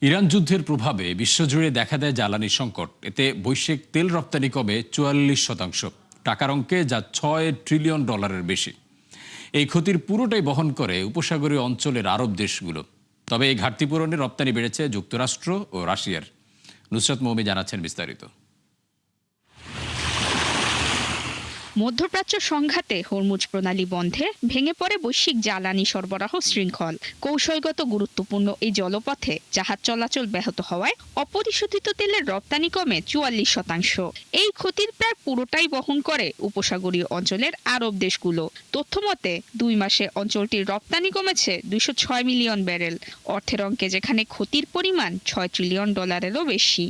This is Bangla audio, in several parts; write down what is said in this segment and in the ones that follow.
ইরান যুদ্ধের প্রভাবে বিশ্বজুড়ে দেখা দেয় জ্বালানি সংকট। এতে বৈশ্বিক তেল রপ্তানি কমে 44%, টাকার অঙ্কে যা $6 ট্রিলিয়ন বেশি। এই ক্ষতির পুরোটাই বহন করে উপসাগরীয় অঞ্চলের আরব দেশগুলো। তবে এই ঘাটতি পূরণে রপ্তানি বেড়েছে যুক্তরাষ্ট্র ও রাশিয়ার। নুসরাত মৌমি জানাচ্ছেন বিস্তারিত। মধ্যপ্রাচ্য সংঘাতে হরমুজ প্রণালী বন্ধে ভেঙে পড়ে বৈশ্বিক জ্বালানি সরবরাহ শৃঙ্খল। কৌশলগত গুরুত্বপূর্ণ এই জলপথে জাহাজ চলাচল ব্যাহত হওয়ায় অপরিশোধিত তেলের রপ্তানি কমে 44%। এই ক্ষতির প্রায় পুরোটাই বহন করে উপসাগরীয় অঞ্চলের আরব দেশগুলো। তথ্যমতে 2 মাসে অঞ্চলটির রপ্তানি কমেছে 206 মিলিয়ন ব্যারেল, অর্থের অঙ্কে যেখানে ক্ষতির পরিমাণ $6 ট্রিলিয়ন বেশি।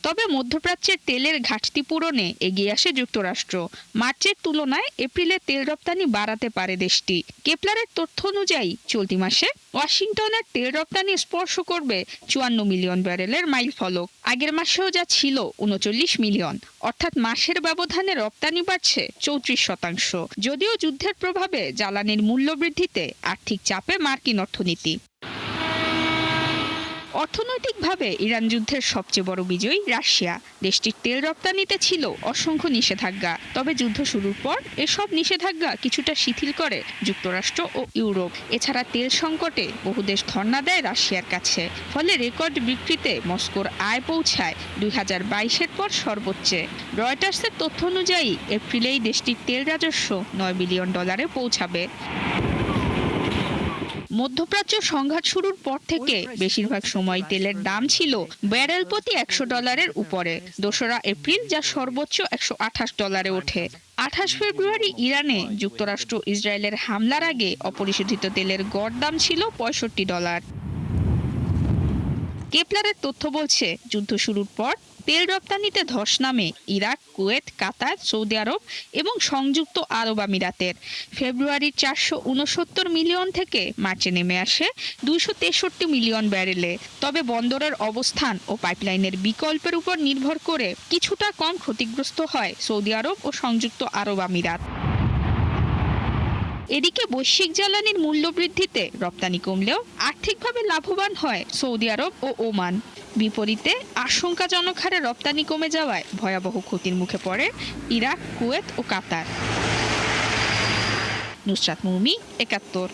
তবে মধ্যপ্রাচ্যের তেলের ঘাটতি পূরণে এগিয়ে আসে যুক্তরাষ্ট্র। মার্চের তুলনায় এপ্রিলে তেল রপ্তানি বাড়াতে পারে দেশটি। কেপলারের তথ্য অনুযায়ী চলতি মাসে ওয়াশিংটনের তেল রপ্তানি স্পর্শ করবে 54 মিলিয়ন ব্যারেলের মাইল ফলক। আগের মাসেও যা ছিল 39 মিলিয়ন, অর্থাৎ মাসের ব্যবধানে রপ্তানি বাড়ছে 34%। যদিও যুদ্ধের প্রভাবে জ্বালানির মূল্য বৃদ্ধিতে আর্থিক চাপে মার্কিন অর্থনীতি। অর্থনৈতিকভাবে ইরান যুদ্ধের সবচেয়ে বড় বিজয়ী রাশিয়া। দেশটির তেল রপ্তানিতে ছিল অসংখ্য নিষেধাজ্ঞা। তবে যুদ্ধ শুরুর পর এসব নিষেধাজ্ঞা কিছুটা শিথিল করে যুক্তরাষ্ট্র ও ইউরোপ। এছাড়া তেল সংকটে বহু দেশ ধর্ণা দেয় রাশিয়ার কাছে। ফলে রেকর্ড বিক্রিতে মস্কোর আয় পৌঁছায় 2022-এর পর সর্বোচ্চে। রয়টার্সের তথ্য অনুযায়ী এপ্রিলেই দেশটির তেল রাজস্ব $9 বিলিয়ন পৌঁছাবে। মধ্যপ্রাচ্য সংঘাত শুরুর পর থেকে বেশিরভাগ সময় তেলের দাম ছিল ব্যারেল প্রতি $100 উপরে। 2 এপ্রিল যা সর্বোচ্চ $128 ওঠে। 28 ফেব্রুয়ারি ইরানে যুক্তরাষ্ট্র ইসরায়েলের হামলার আগে অপরিশোধিত তেলের গড় দাম ছিল $65। কেপলারের তথ্য বলছে, যুদ্ধ শুরুর পর তেল রপ্তানিতে ধস নামে ইরাক, কুয়েত, কাতার, সৌদি আরব এবং সংযুক্ত আরব আমিরাতের। ফেব্রুয়ারির 469 মিলিয়ন থেকে মার্চে নেমে আসে 263 মিলিয়ন ব্যারেলে। তবে বন্দরের অবস্থান ও পাইপলাইনের বিকল্পের উপর নির্ভর করে কিছুটা কম ক্ষতিগ্রস্ত হয় সৌদি আরব ও সংযুক্ত আরব আমিরাত। এদিকে বৈশ্বিক জ্বালানির মূল্য বৃদ্ধিতে রপ্তানি কমলেও আর্থিকভাবে লাভবান হয় সৌদি আরব ও ওমান। বিপরীতে আশঙ্কাজনক হারে রপ্তানি কমে যাওয়ায় ভয়াবহ ক্ষতির মুখে পড়ে ইরাক, কুয়েত ও কাতার। নুসরাত মৌমি, 71।